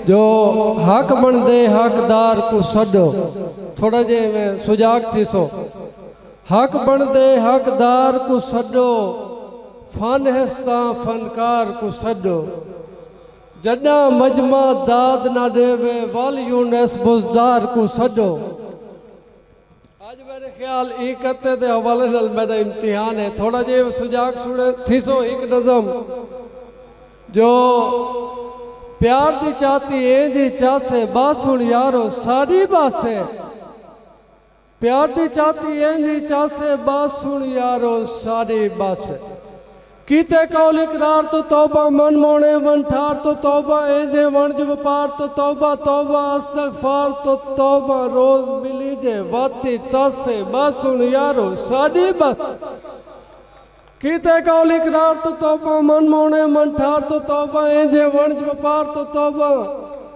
जो हक बनदे हकदार को सॾो। थोड़ा जे में सुजाग थी सो। हक बनदे हकदार को सॾो, फन हस्ता फनकार को सॾो। जॾा मजमा दाद ना देवे वाल यूनस बुज़दार को सॾो। आज मेरे ख्याल इकते दे हवाले नाल मेरा इम्तिहान है। थोड़ा जे सुजाग सुने थी सो एक नज़म जो प्यार दी चाहती है जी चासे बासुन यारो सारी बासे। प्यार दी चाहती है जी चासे बासुन यारो सारी बासे। कीते कौल इकरार तो तौबा, मन मोने मन ठार तो तौबा, एजे वणज व्यापार तो तौबा, तौबा इस्तगफार तो तौबा, रोज मिली जे वाती तासे बासुन यारो सारी बस। कीते कौल इकरार तो तौबा, मन मोने मन ठार तो तौबा, एजे वणज व्यापार तो तौबा,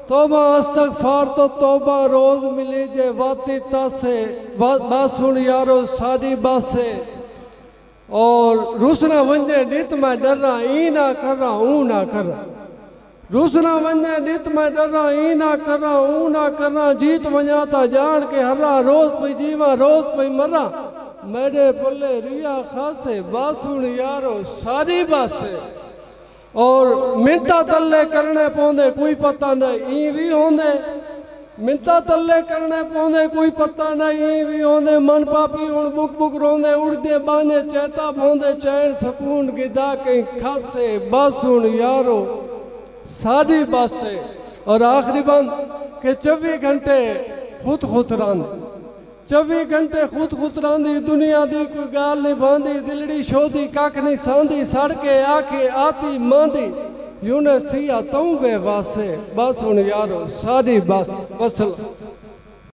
तौबा इस्तगफार तो तौबा, रोज मिली जे वाती तासे बासुन यारो सारी बासे। और रुसना वंजे नित मैं डरा ई ना करा ऊ ना करा। रुसना वंजे नित मैं डरा ई ना करा ऊ ना करा। जीत वंजा ता जान के हरा, रोज पे जीवा रोज पे मरा। मेरे पल्ले रिया खासे बासुन यारो सारी बासे। और मिंता तल्ले करने पौंदे कोई पता नहीं ई भी होंदे। मिंता तल्ले करने पौंदे कोई पता नहीं भी होंदे। मन पापी हुण बुक बुक रोंदे, उड़दे बांधे चैता पौंदे, चैन सकून गिदा कहीं खासे बासुन यारो सारी बासे। और आखिरी बंद के 24 घंटे खुद खुद रांद। 24 घंटे खुद खुद रांदी, दुनिया दी कोई गाल नहीं बांधी। दिलड़ी शोधी कख नहीं सांदी, सड़के आखे आती मांदी। यूनस थिया तू बेवासे बासुन यारो सारी बस। वसल।